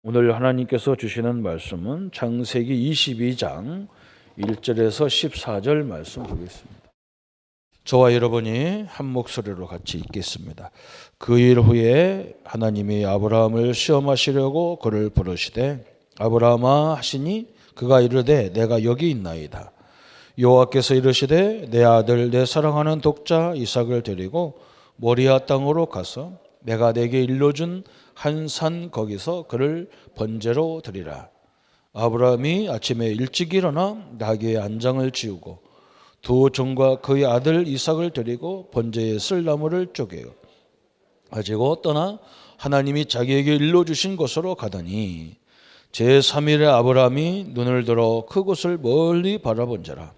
오늘 하나님께서 주시는 말씀은 창세기 22장 1절에서 14절 말씀 보겠습니다. 저와 여러분이 한 목소리로 같이 읽겠습니다. 그 일 후에 하나님이 아브라함을 시험하시려고 그를 부르시되 아브라함아 하시니 그가 이르되 내가 여기 있나이다. 여호와께서 이르시되 내 아들 내 사랑하는 독자 이삭을 데리고 모리아 땅으로 가서 내가 내게 일러준 한 산 거기서 그를 번제로 드리라. 아브라함이 아침에 일찍 일어나 나귀의 안장을 지우고 두 종과 그의 아들 이삭을 데리고 번제에 쓸 나무를 쪼개어 가지고 떠나 하나님이 자기에게 일러주신 곳으로 가더니 제3일에 아브라함이 눈을 들어 그곳을 멀리 바라본지라.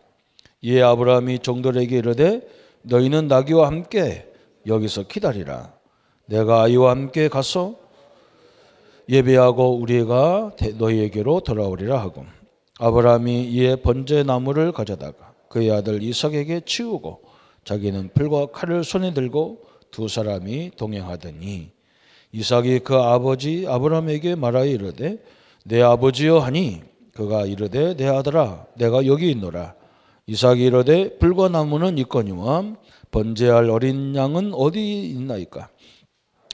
이에 아브라함이 종들에게 이르되 너희는 나귀와 함께 여기서 기다리라. 내가 아이와 함께 가서 예배하고 우리가 너희에게로 돌아오리라 하고 아브라함이 이에 번제 나무를 가져다가 그의 아들 이삭에게 치우고 자기는 풀과 칼을 손에 들고 두 사람이 동행하더니 이삭이 그 아버지 아브라함에게 말하여 이르되 내 아버지여 하니 그가 이르되 내 아들아 내가 여기 있노라. 이삭이 이르되 풀과 나무는 있거니와 번제할 어린 양은 어디 있나이까.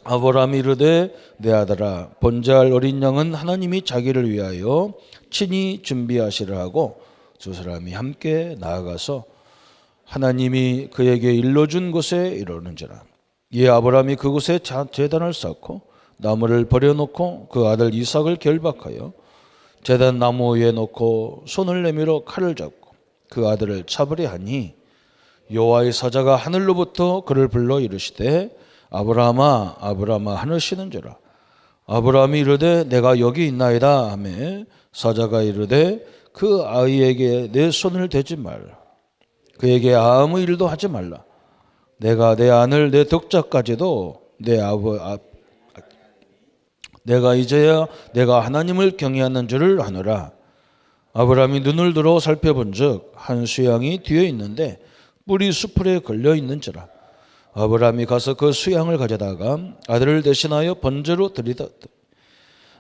아브라함이 이르되 내 아들아 번제할 어린 양은 하나님이 자기를 위하여 친히 준비하시라 하고 두 사람이 함께 나아가서 하나님이 그에게 일러준 곳에 이르는지라. 이에 아브라함이 그곳에 제단을 쌓고 나무를 버려놓고 그 아들 이삭을 결박하여 제단 나무 위에 놓고 손을 내밀어 칼을 잡고 그 아들을 잡으려 하니 여호와의 사자가 하늘로부터 그를 불러 이르시되 아브라함아 아브라함아 하시는지라. 아브라함이 이르되 내가 여기 있나이다 하매 사자가 이르되 그 아이에게 내 손을 대지 말라. 그에게 아무 일도 하지 말라. 내가 내 아들 내 독자까지도 내가 이제야 내가 하나님을 경외하는 줄을 아노라. 아브라함이 눈을 들어 살펴본즉 한 수양이 뒤에 있는데 뿔이 수풀에 걸려 있는지라. 아브라함이 가서 그 수양을 가져다가 아들을 대신하여 번제로 드리다.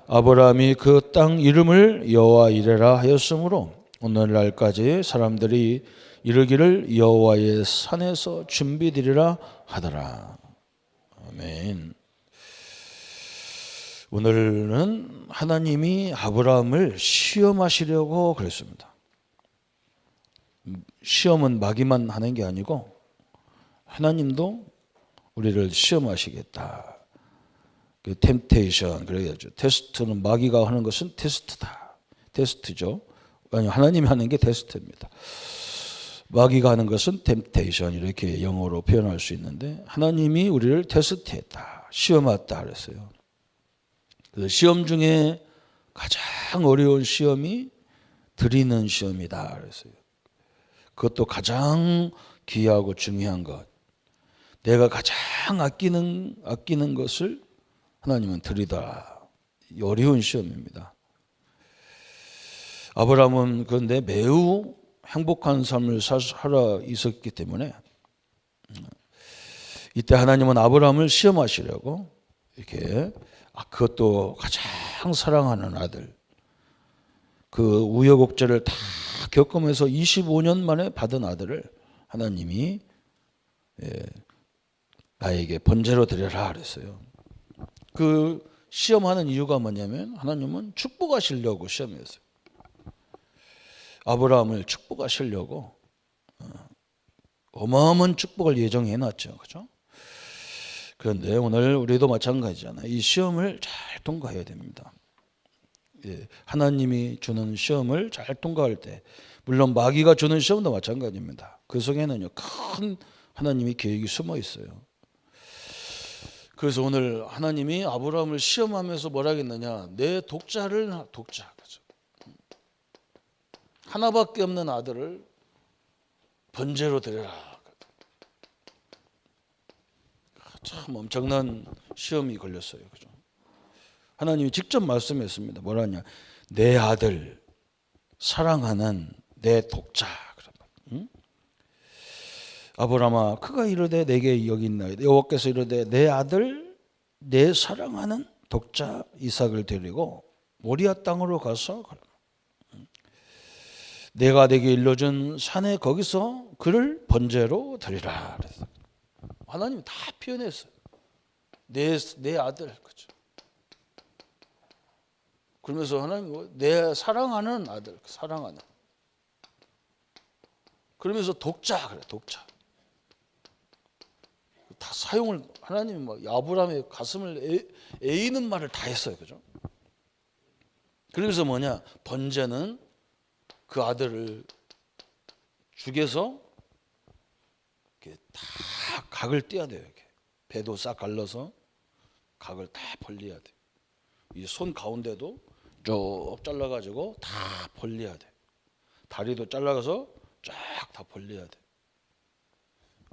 아브라함이 그 땅 이름을 여호와 이레라 하였으므로 오늘날까지 사람들이 이르기를 여호와의 산에서 준비드리라 하더라. 아멘. 오늘은 하나님이 아브라함을 시험하시려고 그랬습니다. 시험은 마귀만 하는 게 아니고 하나님도 우리를 시험하시겠다. 그 템테이션 그래야죠. 테스트는 마귀가 하는 것은 테스트다. 테스트죠. 아니 하나님이 하는 게 테스트입니다. 마귀가 하는 것은 템테이션 이렇게 영어로 표현할 수 있는데 하나님이 우리를 테스트했다. 시험했다 그랬어요. 그 시험 중에 가장 어려운 시험이 드리는 시험이다 그랬어요. 그것도 가장 귀하고 중요한 것. 내가 가장 아끼는 것을 하나님은 드리다. 어려운 시험입니다. 아브라함은 그런데 매우 행복한 삶을 살아 있었기 때문에 이때 하나님은 아브라함을 시험하시려고 이렇게 그것도 가장 사랑하는 아들 그 우여곡절을 다 겪으면서 25년 만에 받은 아들을 하나님이 나에게 번제로 드려라 그랬어요. 그 시험하는 이유가 뭐냐면 하나님은 축복하시려고 시험했어요. 아브라함을 축복하시려고 어마어마한 축복을 예정해 놨죠. 그렇죠? 그런데 오늘 우리도 마찬가지잖아요. 이 시험을 잘 통과해야 됩니다. 하나님이 주는 시험을 잘 통과할 때 물론 마귀가 주는 시험도 마찬가지입니다. 그 속에는요 큰 하나님이 계획이 숨어 있어요. 그래서 오늘 하나님이 아브라함을 시험하면서 뭐라 했느냐. 내 독자를 독자. 하나밖에 없는 아들을 번제로 드려라. 참 엄청난 시험이 걸렸어요. 그죠? 하나님이 직접 말씀했습니다. 뭐라냐. 내 아들, 사랑하는 내 독자. 응? 아브라함아 그가 이르되 내게 여기 있나이다. 여호와께서 이르되 내 아들 내 사랑하는 독자 이삭을 데리고 모리아 땅으로 가서 내가 내게 일러준 산에 거기서 그를 번제로 드리라 그랬어요. 하나님이 다 표현했어요. 내 아들, 그죠? 그러면서 하나님 내 사랑하는 아들, 사랑하는. 그러면서 독자 그래, 독자. 다 사용을 하나님이 막 아브라함의 가슴을 에이는 말을 다 했어요, 그죠? 그러면서 뭐냐, 번제는 그 아들을 죽여서 이렇게 다 각을 떼야 돼요. 이렇게 배도 싹 갈라서 각을 다 벌려야 돼. 이 손 가운데도 쭉 잘라가지고 다 벌려야 돼. 다리도 잘라서 쫙 다 벌려야 돼.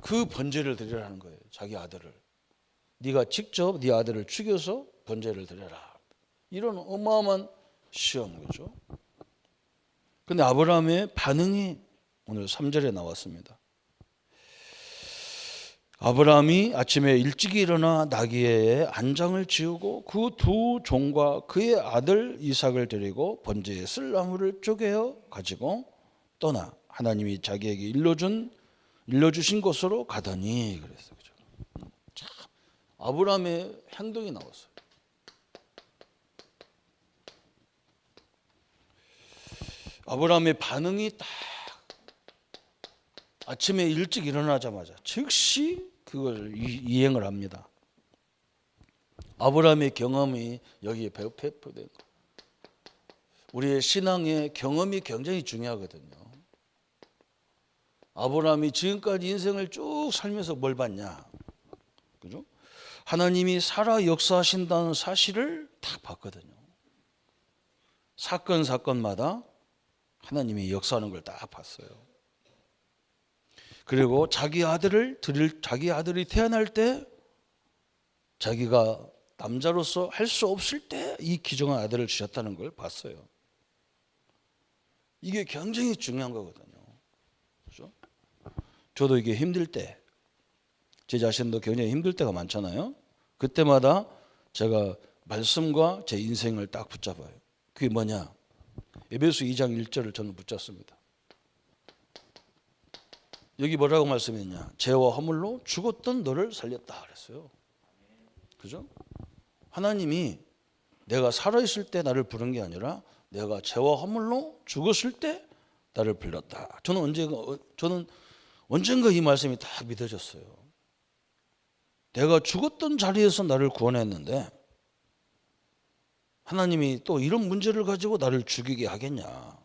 그 번제를 드리라는 거예요. 자기 아들을. 네가 직접 네 아들을 죽여서 번제를 드려라. 이런 어마어마한 시험, 그죠? 근데 아브라함의 반응이 오늘 3절에 나왔습니다. 아브라함이 아침에 일찍 일어나 나귀의 안장을 지우고 그 두 종과 그의 아들 이삭을 데리고 번제에 쓸 나무를 쪼개어 가지고 떠나 하나님이 자기에게 일러주신 곳으로 가더니 그랬어요. 그죠? 참 아브라함의 행동이 나왔어요. 아브라함의 반응이 딱 아침에 일찍 일어나자마자 즉시 그걸 이행을 합니다. 아브라함의 경험이 여기에 배포된 거예요. 우리의 신앙의 경험이 굉장히 중요하거든요. 아브라함이 지금까지 인생을 쭉 살면서 뭘 봤냐? 그죠? 하나님이 살아 역사하신다는 사실을 다 봤거든요. 사건마다 하나님이 역사하는 걸 다 봤어요. 그리고 자기 아들이 태어날 때 자기가 남자로서 할 수 없을 때 이 귀중한 아들을 주셨다는 걸 봤어요. 이게 굉장히 중요한 거거든요. 그렇죠? 저도 이게 힘들 때, 제 자신도 굉장히 힘들 때가 많잖아요. 그때마다 제가 말씀과 제 인생을 딱 붙잡아요. 그게 뭐냐? 에베소 2장 1절을 저는 붙잡습니다. 여기 뭐라고 말씀했냐? 죄와 허물로 죽었던 너를 살렸다 그랬어요. 그죠? 하나님이 내가 살아있을 때 나를 부른 게 아니라 내가 죄와 허물로 죽었을 때 나를 불렀다. 저는 언젠가 이 말씀이 다 믿어졌어요. 내가 죽었던 자리에서 나를 구원했는데 하나님이 또 이런 문제를 가지고 나를 죽이게 하겠냐?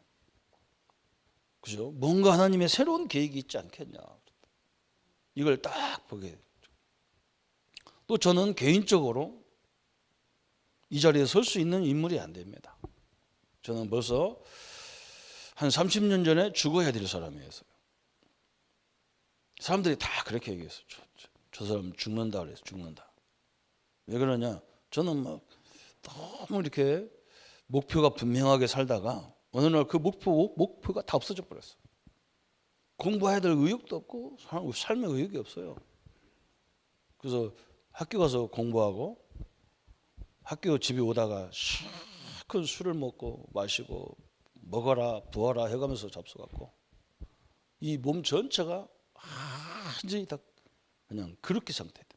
그죠? 뭔가 하나님의 새로운 계획이 있지 않겠냐? 이걸 딱 보게 되죠. 또 저는 개인적으로 이 자리에 설 수 있는 인물이 안 됩니다. 저는 벌써 한 30년 전에 죽어야 될 사람이었어요. 사람들이 다 그렇게 얘기했어요. 저 사람 죽는다 그래서 죽는다. 왜 그러냐? 저는 막 너무 이렇게 목표가 분명하게 살다가 어느 날 그 목표가 다 없어져 버렸어요. 공부해야 될 의욕도 없고 삶의 의욕이 없어요. 그래서 학교 가서 공부하고 학교 집에 오다가 큰 술을 먹고 마시고 먹어라 부어라 해가면서 잡숴갖고 이 몸 전체가 완전히 다 그냥 그렇게 상태돼.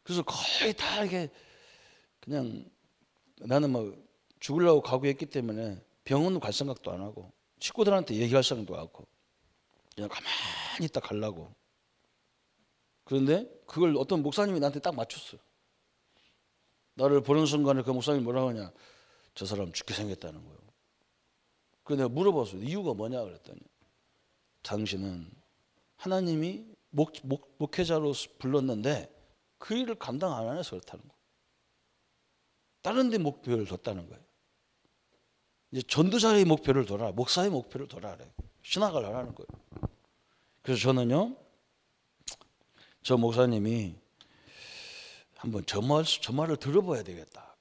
그래서 거의 다 이게 그냥 나는 막 죽으려고 각오했기 때문에 병원 갈 생각도 안 하고 식구들한테 얘기할 생각도 않고 그냥 가만히 있다 가려고. 그런데 그걸 어떤 목사님이 나한테 딱 맞췄어. 나를 보는 순간에 그 목사님이 뭐라고 하냐? 저 사람 죽게 생겼다는 거예요. 그래서 내가 물어봤어요. 이유가 뭐냐 그랬더니 당신은 하나님이 목회자로 불렀는데 그 일을 감당 안 해서 그렇다는 거예요. 다른 데 목표를 뒀다는 거예요. 이제 전도자의 목표를 둬라. 목사의 목표를 둬라. 신학을 하라는 거예요. 그래서 저는요. 저 목사님이 한번 저 말을 들어봐야 되겠다.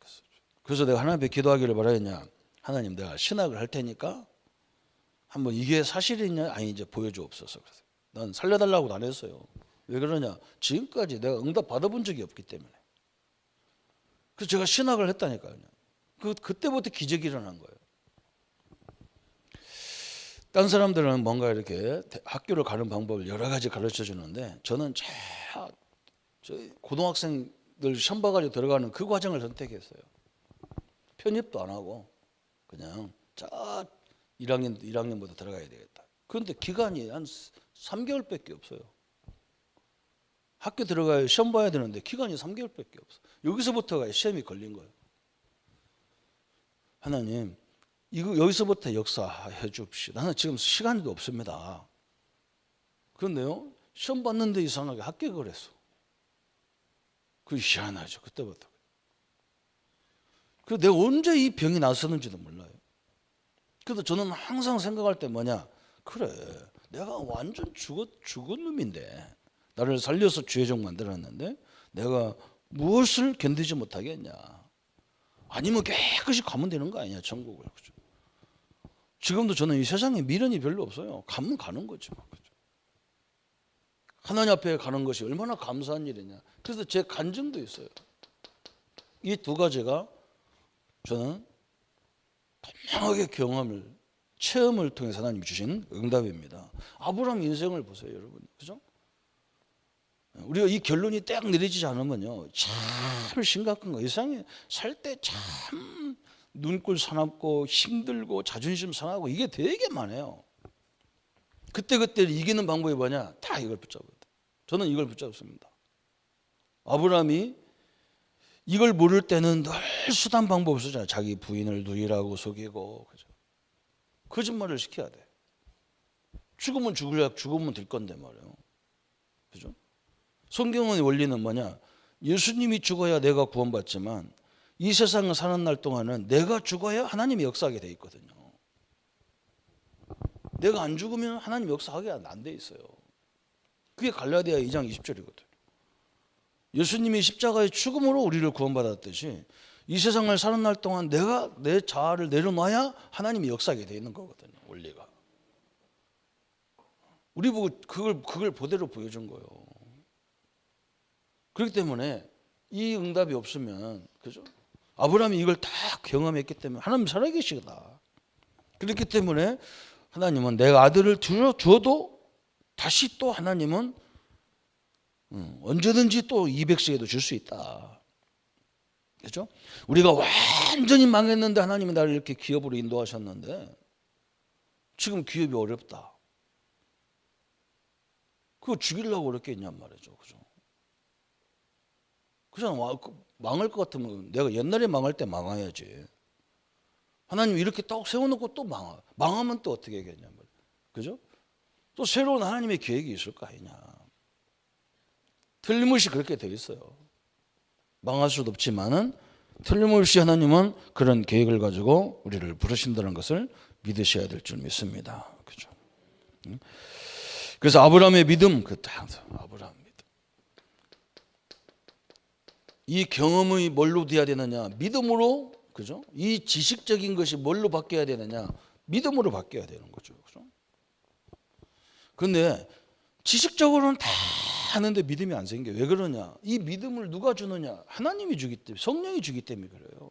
그래서 내가 하나님께 기도하기를 바라겠냐. 하나님 내가 신학을 할 테니까 한번 이게 사실이냐 아니지 보여주옵소서. 그래서 난 살려달라고도 안 했어요. 왜 그러냐. 지금까지 내가 응답 받아본 적이 없기 때문에. 그래서 제가 신학을 했다니까요. 그때부터 기적이 일어난 거예요. 딴 사람들은 뭔가 이렇게 학교를 가는 방법을 여러 가지 가르쳐 주는데 저는 저 고등학생들 시험 봐가지고 들어가는 그 과정을 선택했어요. 편입도 안 하고 그냥 1학년부터 들어가야 되겠다. 그런데 기간이 한 3개월밖에 없어요. 학교 들어가야 시험 봐야 되는데 기간이 3개월밖에 없어. 여기서부터가 시험이 걸린 거예요. 하나님, 이거 여기서부터 역사해 줍시다. 나는 지금 시간도 없습니다. 그런데요, 시험 봤는데 이상하게 합격을 했어. 그게 희한하죠. 그때부터. 그래서 내가 언제 이 병이 났었는지도 몰라요. 그래서 저는 항상 생각할 때 뭐냐, 그래, 내가 완전 죽은 놈인데 나를 살려서 주의종 만들었는데 내가 무엇을 견디지 못하겠냐. 아니면 깨끗이 가면 되는 거 아니냐, 천국을. 그죠? 지금도 저는 이 세상에 미련이 별로 없어요. 가면 가는 거지. 그죠? 하나님 앞에 가는 것이 얼마나 감사한 일이냐. 그래서 제 간증도 있어요. 이 두 가지가 저는 다양하게 체험을 통해서 하나님이 주신 응답입니다. 아브라함 인생을 보세요, 여러분. 그죠? 우리가 이 결론이 딱 내려지지 않으면요, 참 심각한 거예요. 이 세상에 살 때 참 눈꼴 사납고 힘들고 자존심 상하고 이게 되게 많아요. 그때 이기는 방법이 뭐냐? 다 이걸 붙잡아야 돼. 저는 이걸 붙잡습니다. 아브라함이 이걸 모를 때는 늘 수단 방법을 쓰잖아요. 자기 부인을 누이라고 속이고, 그죠? 거짓말을 시켜야 돼. 죽으면 될 건데 말이에요. 그죠? 성경의 원리는 뭐냐? 예수님이 죽어야 내가 구원받지만 이 세상을 사는 날 동안은 내가 죽어야 하나님이 역사하게 돼 있거든요. 내가 안 죽으면 하나님 역사하게 안 돼 있어요. 그게 갈라디아 2장 20절이거든요. 예수님이 십자가의 죽음으로 우리를 구원받았듯이 이 세상을 사는 날 동안 내가 내 자아를 내려놔야 하나님이 역사하게 돼 있는 거거든요. 원리가. 우리 보고 그걸 그대로 보여준 거예요. 그렇기 때문에 이 응답이 없으면, 그죠? 아브라함이 이걸 다 경험했기 때문에 하나님 살아계시다. 그렇기 때문에 하나님은 내가 아들을 주어도 다시 또 하나님은 언제든지 또 200세에도 줄 수 있다. 그렇죠? 우리가 완전히 망했는데 하나님이 나를 이렇게 기업으로 인도하셨는데 지금 기업이 어렵다. 그거 죽이려고 그랬겠냔 말이죠. 그죠? 그냥 망할 것 같으면 내가 옛날에 망할 때 망해야지. 하나님 이렇게 딱 세워놓고 또 망하면 또 어떻게 하겠냐 말이에요. 그죠? 또 새로운 하나님의 계획이 있을 거 아니냐. 틀림없이 그렇게 되어 있어요. 망할 수도 없지만은 틀림없이 하나님은 그런 계획을 가지고 우리를 부르신다는 것을 믿으셔야 될 줄 믿습니다. 그죠? 그래서 아브라함의 믿음, 아브라함 믿음. 이 경험이 뭘로 돼야 되느냐? 믿음으로, 그죠? 이 지식적인 것이 뭘로 바뀌어야 되느냐? 믿음으로 바뀌어야 되는 거죠. 그죠? 근데 지식적으로는 다 하는데 믿음이 안 생겨요. 왜 그러냐? 이 믿음을 누가 주느냐? 하나님이 주기 때문에, 성령이 주기 때문에 그래요.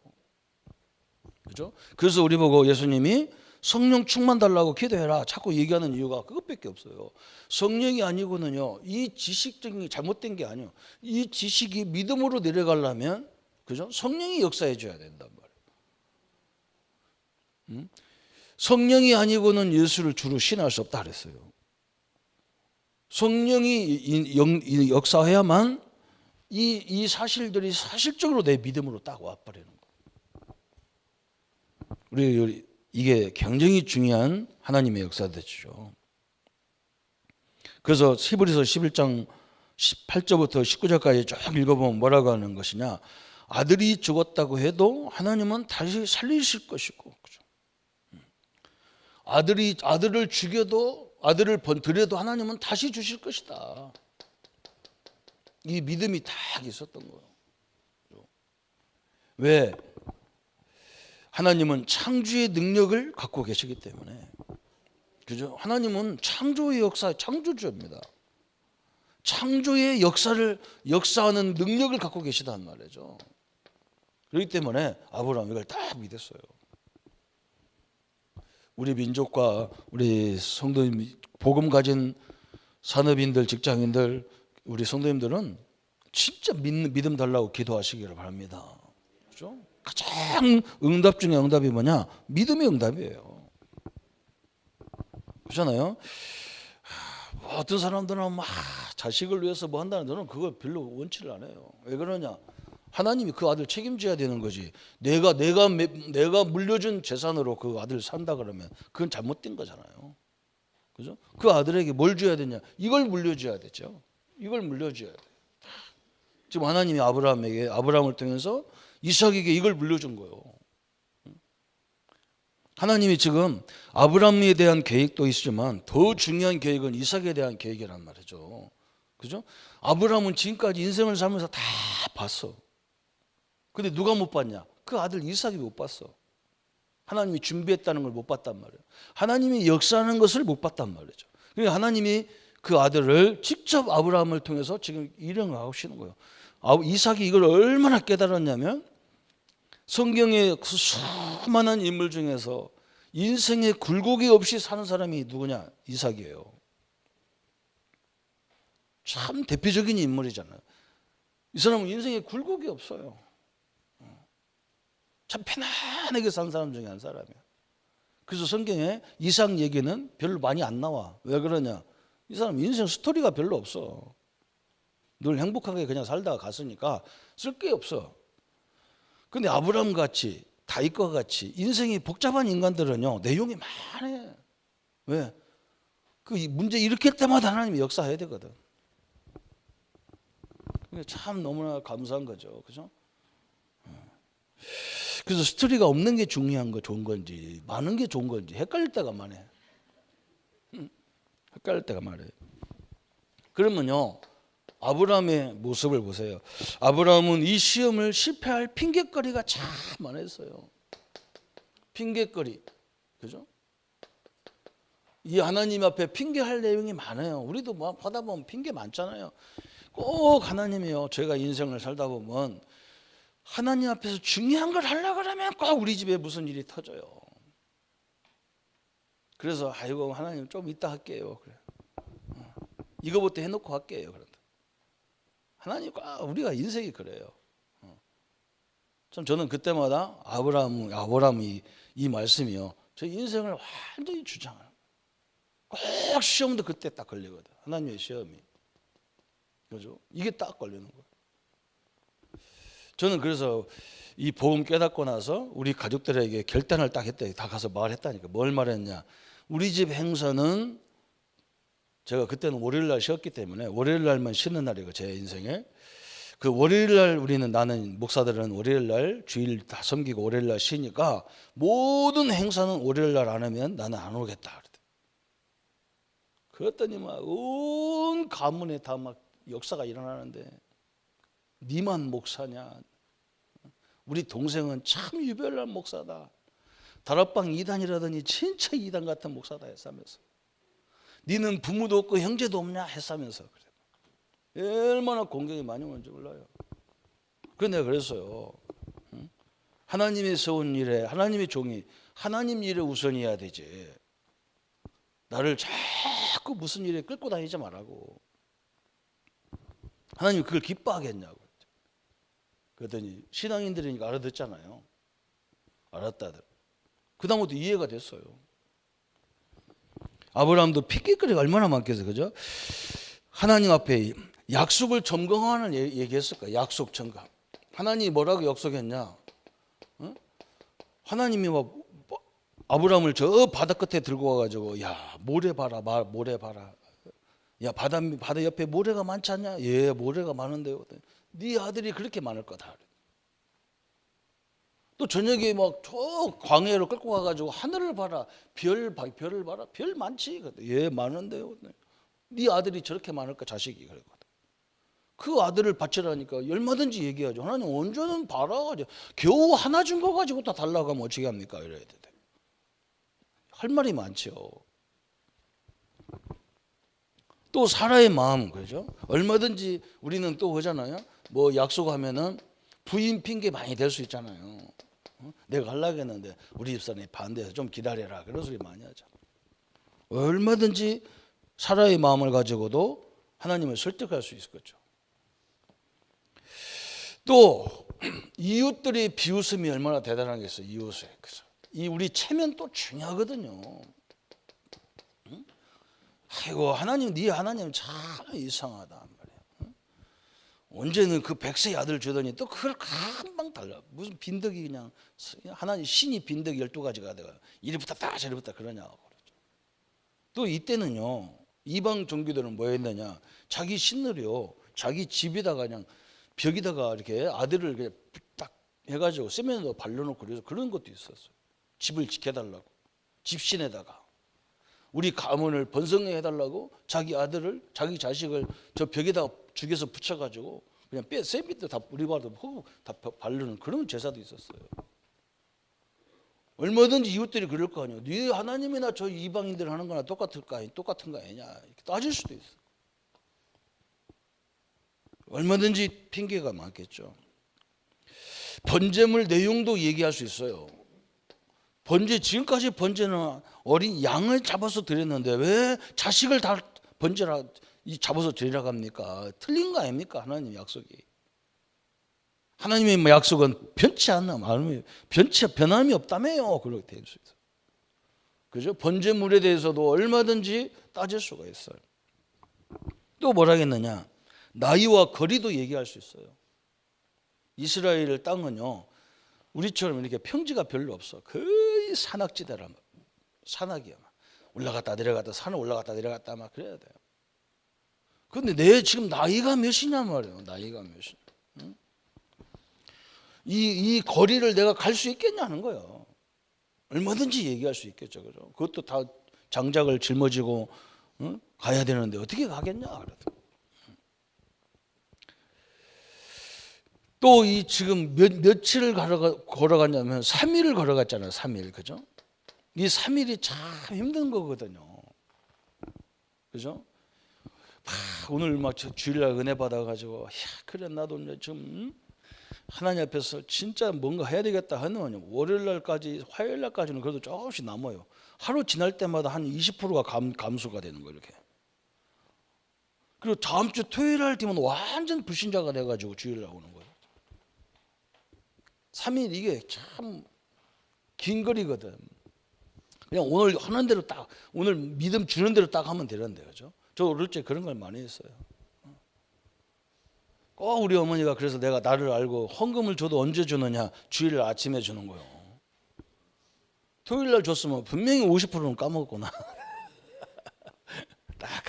그죠? 그래서 우리 보고 예수님이 성령 충만 달라고 기도해라 자꾸 얘기하는 이유가 그것밖에 없어요. 성령이 아니고는요, 이 지식적인 게 잘못된 게 아니에요. 이 지식이 믿음으로 내려가려면, 그죠? 성령이 역사해 줘야 된단 말이에요. 성령이 아니고는 예수를 주로 신할 수 없다 그랬어요. 성령이 역사해야만 이 사실들이 사실적으로 내 믿음으로 딱 와버리는 거예요. 우리 이게 굉장히 중요한 하나님의 역사되죠. 그래서 히브리서 11장 18절부터 19절까지 쭉 읽어보면 뭐라고 하는 것이냐? 아들이 죽었다고 해도 하나님은 다시 살리실 것이고, 그죠? 아들을 죽여도 아들을 드려도 하나님은 다시 주실 것이다. 이 믿음이 딱 있었던 거예요. 왜? 하나님은 창조의 능력을 갖고 계시기 때문에. 그죠? 하나님은 창조의 역사, 창조주입니다. 창조의 역사하는 능력을 갖고 계시단 말이죠. 그렇기 때문에 아브라함 이걸 딱 믿었어요. 우리 민족과 우리 성도님, 복음 가진 산업인들, 직장인들, 우리 성도님들은 진짜 믿음 달라고 기도하시기를 바랍니다. 그렇죠? 가장 응답 중에 응답이 뭐냐? 믿음의 응답이에요. 그렇잖아요? 어떤 사람들은 막 자식을 위해서 뭐 한다는 저는 그걸 별로 원치를 안 해요. 왜 그러냐? 하나님이 그 아들 책임져야 되는 거지. 내가 물려준 재산으로 그 아들 산다 그러면 그건 잘못된 거잖아요. 그죠? 그 아들에게 뭘 줘야 되냐? 이걸 물려줘야 되죠. 이걸 물려줘야 돼. 지금 하나님이 아브라함을 통해서 이삭에게 이걸 물려준 거예요. 하나님이 지금 아브라함에 대한 계획도 있지만 더 중요한 계획은 이삭에 대한 계획이란 말이죠. 그죠? 아브라함은 지금까지 인생을 살면서 다 봤어. 근데 누가 못 봤냐? 그 아들 이삭이 못 봤어. 하나님이 준비했다는 걸 못 봤단 말이에요. 하나님이 역사하는 것을 못 봤단 말이죠. 그러니까 하나님이 그 아들을 직접 아브라함을 통해서 지금 일행을 하시는 거예요. 이삭이 이걸 얼마나 깨달았냐면 성경의 그 수많은 인물 중에서 인생에 굴곡이 없이 사는 사람이 누구냐? 이삭이에요. 참 대표적인 인물이잖아요. 이 사람은 인생에 굴곡이 없어요. 참 편안하게 산 사람 중에 한 사람이야. 그래서 성경에 이삭 얘기는 별로 많이 안 나와. 왜 그러냐? 이 사람 인생 스토리가 별로 없어. 늘 행복하게 그냥 살다가 갔으니까 쓸 게 없어. 근데 아브라함 같이 다윗과 같이 인생이 복잡한 인간들은요 내용이 많아. 왜? 그 문제 일으킬 때마다 하나님이 역사해야 되거든. 참 너무나 감사한 거죠. 그죠? 그래서 스토리가 없는 게 중요한 거 좋은 건지 많은 게 좋은 건지 헷갈릴 때가 많아요. 헷갈릴 때가 많아요. 그러면요 아브라함의 모습을 보세요. 아브라함은 이 시험을 실패할 핑계거리가 참 많았어요. 핑계거리, 그죠? 이 하나님 앞에 핑계할 내용이 많아요. 우리도 뭐 하다 보면 핑계 많잖아요. 꼭 하나님이요. 제가 인생을 살다 보면 하나님 앞에서 중요한 걸 하려고 그러면 꼭 우리 집에 무슨 일이 터져요. 그래서 아이고 하나님 좀 이따 할게요. 그래. 이거부터 해놓고 할게요. 그런다. 하나님 우리가 인생이 그래요. 참 저는 그때마다 아브라함이 이 말씀이요. 저 인생을 완전히 주장을. 꼭 시험도 그때 딱 걸리거든. 하나님의 시험이. 그죠? 이게 딱 걸리는 거예요. 저는 그래서 이 복음 깨닫고 나서 우리 가족들에게 결단을 딱 했다. 다 가서 말했다니까. 뭘 말했냐? 우리 집 행사는 제가 그때는 월요일날 쉬었기 때문에 월요일날만 쉬는 날이고 제 인생에 그 월요일날 나는 목사들은 월요일날 주일 다 섬기고 월요일날 쉬니까 모든 행사는 월요일날 안 하면 나는 안 오겠다. 그랬더니 막 온 가문에 다 막 역사가 일어나는데 니만 목사냐? 우리 동생은 참 유별난 목사다. 다락방 이단이라더니 진짜 이단 같은 목사다 했으면서 니는 부모도 없고 형제도 없냐 했으면서 그래. 얼마나 공경이 많이 오는지 몰라요. 그런데 내가 그랬어요. 하나님이 세운 일에 하나님의 종이 하나님 일에 우선이어야 되지. 나를 자꾸 무슨 일에 끌고 다니지 말라고. 하나님이 그걸 기뻐하겠냐고. 그랬더니 신앙인들이니까 알아듣잖아요. 알았다들. 그 다음부터 이해가 됐어요. 아브라함도 핑계거리가 얼마나 많겠어요. 그죠? 하나님 앞에 약속을 점검하는 얘기했을 거야. 약속 점검. 하나님이 뭐라고 약속했냐? 어? 하나님이 막 아브라함을 저 바다 끝에 들고 와가지고 야 모래 봐라 모래 봐라. 야 바다 옆에 모래가 많지 않냐? 예 모래가 많은데요. 네 아들이 그렇게 많을 거다. 또 저녁에 막 저 광야로 끌고 가가지고 하늘을 봐라 별을 봐라 별 많지. 예 많은데요. 네 아들이 저렇게 많을까 자식이 그랬거든. 그 아들을 바치라니까 얼마든지 얘기하죠. 하나님 언제는 봐라가지고 겨우 하나 준 거 가지고 다 달라고 하면 어떻게 합니까? 이래야 돼. 할 말이 많죠. 또 사라의 마음 그죠? 얼마든지 우리는 또 그러잖아요. 뭐 약속하면은 부인 핑계 많이 될 수 있잖아요. 내가 하려고 했는데 우리 집사람이 반대해서 좀 기다려라, 그런 소리 많이 하죠. 얼마든지 사라의 마음을 가지고도 하나님을 설득할 수 있을 거죠. 또 이웃들의 비웃음이 얼마나 대단한 게 있어요. 이웃에. 그래서 이 우리 체면 또 중요하거든요. 아이고 하나님, 네 하나님 참 이상하단 말이야. 언제는 그 100세 아들 주더니 또 그걸 금방 달라. 무슨 빈덕이 그냥 하나님 신이 빈덕이 12가지가 돼가 이리 붙었다 저리 붙었다 그러냐고 그러죠. 또 이때는요, 이방 종교들은 뭐 했느냐, 자기 신을요 자기 집에다가 그냥 벽에다가 이렇게 아들을 그냥 딱 해가지고 세면으로 발라놓고 그래서 그런 것도 있었어요. 집을 지켜달라고, 집신에다가 우리 가문을 번성해달라고 자기 아들을, 자기 자식을 저 벽에다가 죽여서 붙여가지고 그냥 쇠 밑에 다 우리바로 다 바르는 그런 제사도 있었어요. 얼마든지 이웃들이 그럴 거 아니에요. 네 하나님이나 저 이방인들 하는 거나 똑같은 거 아니냐 이렇게 따질 수도 있어. 얼마든지 핑계가 많겠죠. 번제물 내용도 얘기할 수 있어요. 지금까지 번제는 어린 양을 잡아서 드렸는데 왜 자식을 다 번제라 잡아서 드리라고 합니까? 틀린 거 아닙니까? 하나님 약속이. 하나님의 약속은 변치 않나, 변함이 없다며요. 그렇게 될 수 있어요. 그죠? 번제물에 대해서도 얼마든지 따질 수가 있어요. 또 뭐라 했느냐? 나이와 거리도 얘기할 수 있어요. 이스라엘 땅은요, 우리처럼 이렇게 평지가 별로 없어. 거의 산악지대란 말이에요. 산악이야. 올라갔다 내려갔다, 산을 올라갔다 내려갔다 막 그래야 돼요. 그런데 내 지금 나이가 몇이냐 말이에요. 나이가 몇이냐. 응? 이 거리를 내가 갈 수 있겠냐는 거예요. 얼마든지 얘기할 수 있겠죠. 그죠? 그것도 다 장작을 짊어지고 가야 되는데 어떻게 가겠냐. 또 이 지금 며칠을 걸어갔냐면 3일을 걸어갔잖아요. 3일. 그죠? 이 3일이 참 힘든 거거든요. 그죠? 오늘 막 주일날 은혜 받아가지고, 야, 그래, 나도 좀, 하나님 앞에서 진짜 뭔가 해야 되겠다 하면 월요일날까지, 화요일날까지는 그래도 조금씩 남아요. 하루 지날 때마다 한 20%가 감소가 되는 거예요, 이렇게. 그리고 다음 주 토요일날 되면 완전 불신자가 돼가지고 주일날 오는 거예요. 3일 이게 참 긴 거리거든. 그냥 오늘 하는 대로 딱, 오늘 믿음 주는 대로 딱 하면 되는데, 그죠? 저 어릴 때 그런 걸 많이 했어요. 꼭 우리 어머니가 그래서 내가 나를 알고 헌금을 줘도 언제 주느냐? 주일 아침에 주는 거예요. 토요일 날 줬으면 분명히 50%는 까먹었구나. 딱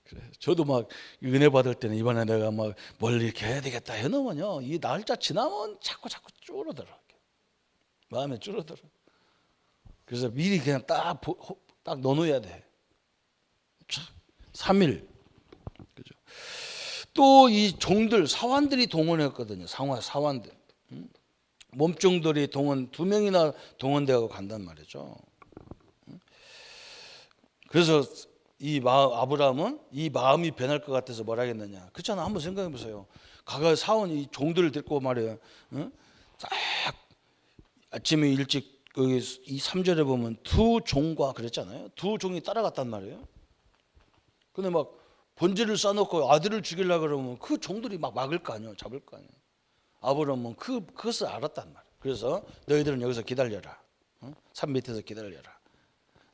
그래. 저도 막 은혜 받을 때는 이번에 내가 막 뭘 이렇게 해야 되겠다 해놓으면요, 이 날짜 지나면 자꾸 줄어들어. 마음에 줄어들어. 그래서 미리 그냥 딱 넣어놓아야 돼. 3일. 그죠? 또 이 종들, 사환들이 동원했거든요. 사환들. 몸종들이 2명이나 동원되어 간단 말이죠. 그래서 이 아브라함은 이 마음이 변할 것 같아서 뭐라 했느냐. 그렇잖아. 한번 생각해 보세요. 가가 사원 이 종들을 데리고 말이에요. 딱 아침에 일찍 이 3절에 보면 두 종과 그랬잖아요. 두 종이 따라갔단 말이에요. 근데 막 번제를 쌓아놓고 아들을 죽이려고 그러면 그 종들이 막 막을 거 아니에요. 잡을 거 아니에요. 아브라함은 그것을 알았단 말이에요. 그래서 너희들은 여기서 기다려라. 산 밑에서 기다려라.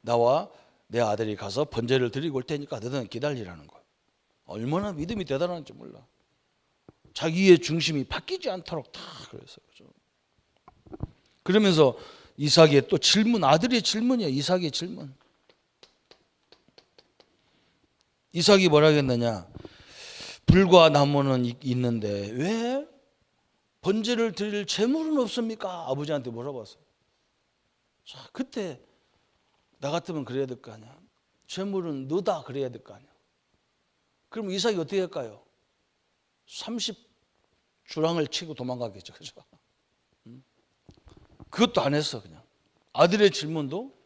나와 내 아들이 가서 번제를 드리고 올 테니까 너희들은 기다리라는 거예요. 얼마나 믿음이 대단한지 몰라. 자기의 중심이 바뀌지 않도록 다 그래서. 그렇죠? 그러면서 이삭의 또 질문, 아들의 질문이야. 이삭의 질문. 이삭이 뭐라 했느냐? 불과 나무는 있는데 왜 번제를 드릴 재물은 없습니까? 아버지한테 물어봤어요. 자, 그때 나 같으면 그래야 될 거 아니야. 재물은 너다 그래야 될 거 아니야. 그럼 이삭이 어떻게 할까요? 30주랑을 치고 도망가겠죠. 그죠? 그것도 안 했어. 그냥 아들의 질문도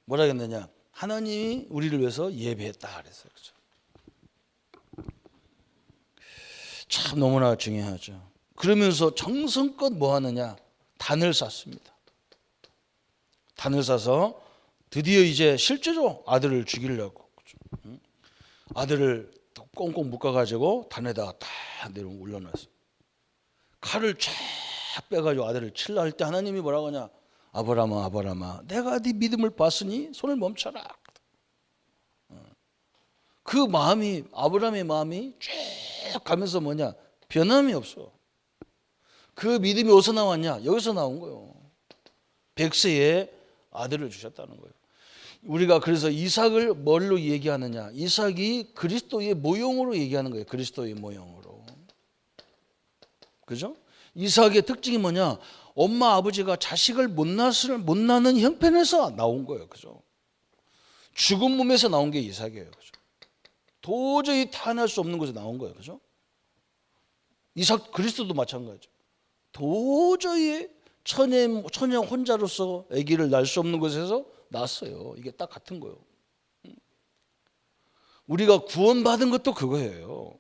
뭐라 했느냐? 하나님이 우리를 위해서 예배했다 그랬어요. 그죠? 참 너무나 중요하죠. 그러면서 정성껏 뭐 하느냐? 단을 쌌습니다. 단을 싸서 드디어 이제 실제로 아들을 죽이려고, 아들을 꽁꽁 묶어가지고 단에다가 딱 올려놨어요. 칼을 쫙 빼가지고 아들을 칠라 할 때 하나님이 뭐라고 하냐? 아브라함아, 아브라함아, 내가 네 믿음을 봤으니 손을 멈춰라. 그 마음이, 아브라함의 마음이 쭉 가면서 뭐냐? 변함이 없어. 그 믿음이 어디서 나왔냐? 여기서 나온 거예요. 100세에 아들을 주셨다는 거예요. 우리가 그래서 이삭을 뭘로 얘기하느냐? 이삭이 그리스도의 모형으로 얘기하는 거예요. 그리스도의 모형으로. 그죠? 이삭의 특징이 뭐냐? 엄마 아버지가 자식을 못 낳는 형편에서 나온 거예요. 그죠? 죽은 몸에서 나온 게 이삭이에요. 그죠? 도저히 타안할 수 없는 곳에서 나온 거예요. 그죠? 이삭 그리스도도 마찬가지죠. 도저히 처녀 혼자로서 아기를 낳을 수 없는 곳에서 낳았어요. 이게 딱 같은 거예요. 우리가 구원받은 것도 그거예요.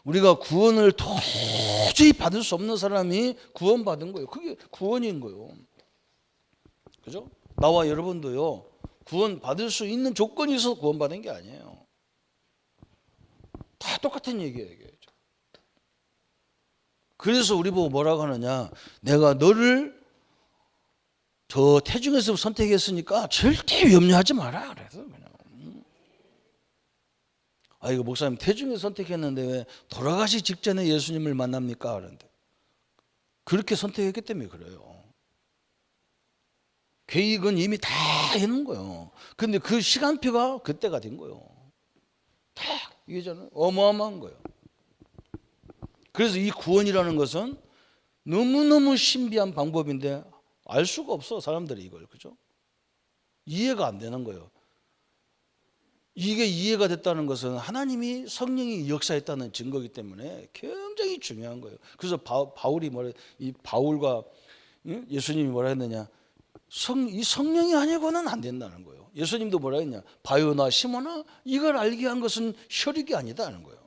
우리가 구원을 도저히 받을 수 없는 사람이 구원받은 거예요. 그게 구원인 거예요. 그죠? 나와 여러분도요, 구원 받을 수 있는 조건이 있어서 구원받은 게 아니에요. 다 똑같은 얘기예요. 그래서 우리 보고 뭐라고 하느냐? 내가 너를 저 태중에서 선택했으니까 절대 염려하지 마라. 그래서 그냥. 아, 이거 목사님 태중에서 선택했는데 왜 돌아가시 직전에 예수님을 만납니까? 그런데 그렇게 선택했기 때문에 그래요. 계획은 이미 다 해놓은 거예요. 근데 그 시간표가 그때가 된 거예요. 다 이게잖아요. 어마어마한 거예요. 그래서 이 구원이라는 것은 너무너무 신비한 방법인데 알 수가 없어, 사람들이 이걸. 그죠? 이해가 안 되는 거예요. 이게 이해가 됐다는 것은 하나님이 성령이 역사했다는 증거이기 때문에 굉장히 중요한 거예요. 그래서 바울이 이 바울과 예수님이 뭐라 했느냐? 이 성령이 아니고는 안 된다는 거예요. 예수님도 뭐라 했냐? 바요나 시모나, 이걸 알게 한 것은 혈육이 아니다는 거예요.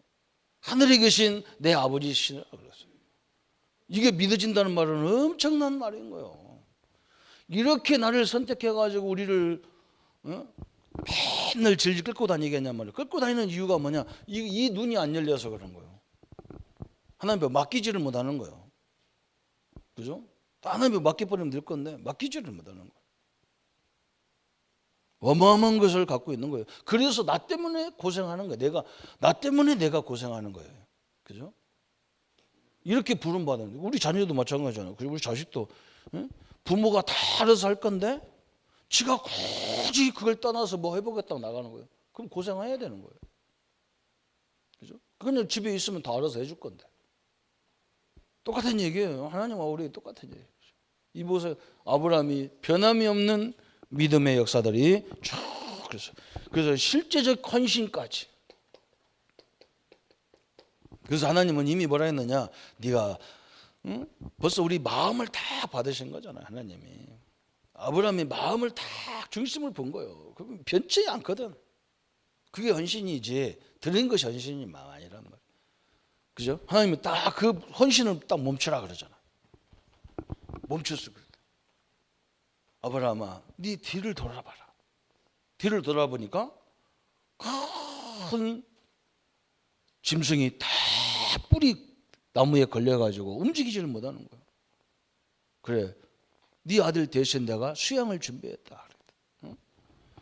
하늘에 계신 내 아버지시라 그랬어요. 이게 믿어진다는 말은 엄청난 말인 거예요. 이렇게 나를 선택해가지고 우리를 맨날 질질 끌고 다니게 했냔 말이에요. 끌고 다니는 이유가 뭐냐? 이 눈이 안 열려서 그런 거예요. 하나님께 맡기지를 못하는 거예요. 그죠? 하나님께 맡겨버리면 될 건데 맡기지를 못하는 거예요. 어마어마한 것을 갖고 있는 거예요. 그래서 나 때문에 고생하는 거예요. 나 때문에 내가 고생하는 거예요. 그죠? 이렇게 부름받는, 우리 자녀도 마찬가지잖아요. 그리고 우리 자식도 부모가 다 알아서 할 건데 지가 굳이 그걸 떠나서 뭐 해보겠다고 나가는 거예요. 그럼 고생해야 되는 거예요. 그죠? 그냥 집에 있으면 다 알아서 해줄 건데. 똑같은 얘기예요. 하나님과 우리 똑같은 얘기예요. 이곳에 아브라함이 변함이 없는 믿음의 역사들이 쭉, 그래서 실제적 헌신까지. 그래서 하나님은 이미 뭐라 했느냐? 네가 벌써 우리 마음을 다 받으신 거잖아요. 하나님이 아브라함의 마음을 다 중심을 본 거예요. 그건 변치 않거든. 그게 헌신이지 드린 것이 헌신이 아니란 말이에요. 그죠? 하나님이 딱 그 헌신을 딱 멈추라 그러잖아. 멈췄어. 아브라함아, 네 뒤를 돌아봐라. 뒤를 돌아보니까 큰 짐승이 다 뿌리 나무에 걸려가지고 움직이지를 못하는 거야. 그래, 네 아들 대신 내가 수양을 준비했다.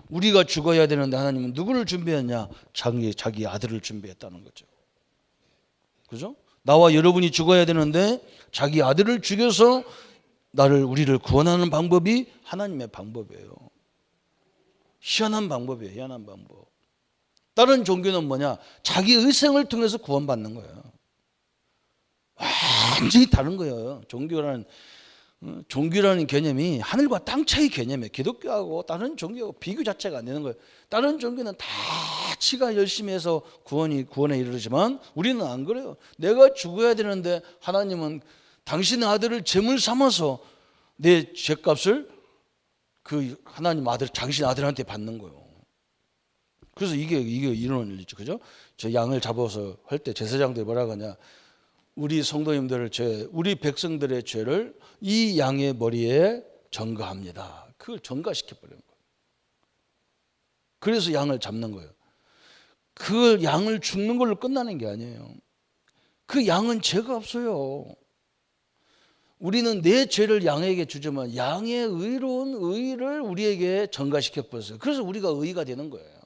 우리가 죽어야 되는데 하나님은 누구를 준비했냐? 자기 아들을 준비했다는 거죠. 그죠? 나와 여러분이 죽어야 되는데 자기 아들을 죽여서 우리를 구원하는 방법이 하나님의 방법이에요. 희한한 방법이에요. 희한한 방법. 다른 종교는 뭐냐? 자기 의생을 통해서 구원받는 거예요. 완전히 다른 거예요. 종교라는 개념이 하늘과 땅 차이 개념이에요. 기독교하고 다른 종교하고 비교 자체가 안 되는 거예요. 다른 종교는 다 지가 열심히 해서 구원에 이르르지만 우리는 안 그래요. 내가 죽어야 되는데 하나님은 당신의 아들을 제물 삼아서 내 죄값을 그 하나님 아들, 당신 아들한테 받는 거예요. 그래서 이게 이론이죠. 그죠? 저 양을 잡아서 할 때 제사장들이 뭐라고 하냐? 우리 성도님들의 죄, 우리 백성들의 죄를 이 양의 머리에 전가합니다. 그걸 전가시켜버리는 거예요. 그래서 양을 잡는 거예요. 그 양을 죽는 걸로 끝나는 게 아니에요. 그 양은 죄가 없어요. 우리는 내 죄를 양에게 주지만 양의 의로운 의를 우리에게 전가시켜 버렸어요. 그래서 우리가 의가 되는 거예요.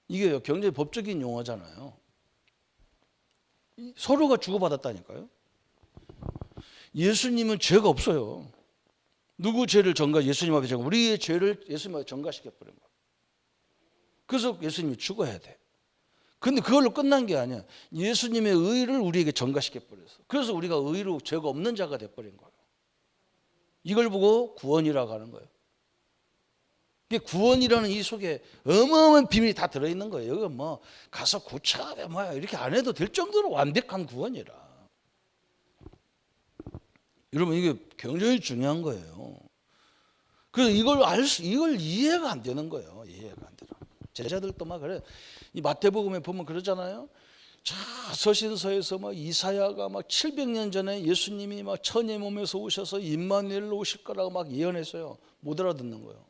이게 굉장히 법적인 용어잖아요. 서로가 주고받았다니까요. 예수님은 죄가 없어요. 누구 죄를 전가? 예수님 앞에 전가. 우리의 죄를 예수님 앞에 전가시켜 버린 거예요. 그래서 예수님이 죽어야 돼. 근데 그걸로 끝난 게 아니야. 예수님의 의를 우리에게 전가시켜 버렸어. 그래서 우리가 의로 죄가 없는 자가 돼 버린 거예요. 이걸 보고 구원이라고 하는 거예요. 이게 구원이라는 이 속에 어마어마한 비밀이 다 들어있는 거예요. 여기 뭐 가서 구차하게 뭐야 이렇게 안 해도 될 정도로 완벽한 구원이라. 여러분 이게 굉장히 중요한 거예요. 그래서 이걸 이해가 안 되는 거예요. 이해가 안 되는. 제자들도 막 그래. 이 마태복음에 보면 그러잖아요. 자, 서신서에서 막 이사야가 막 700년 전에 예수님이 막 천의 몸에서 오셔서 임마누엘로 오실 거라고 막 예언했어요. 못 알아듣는 거예요.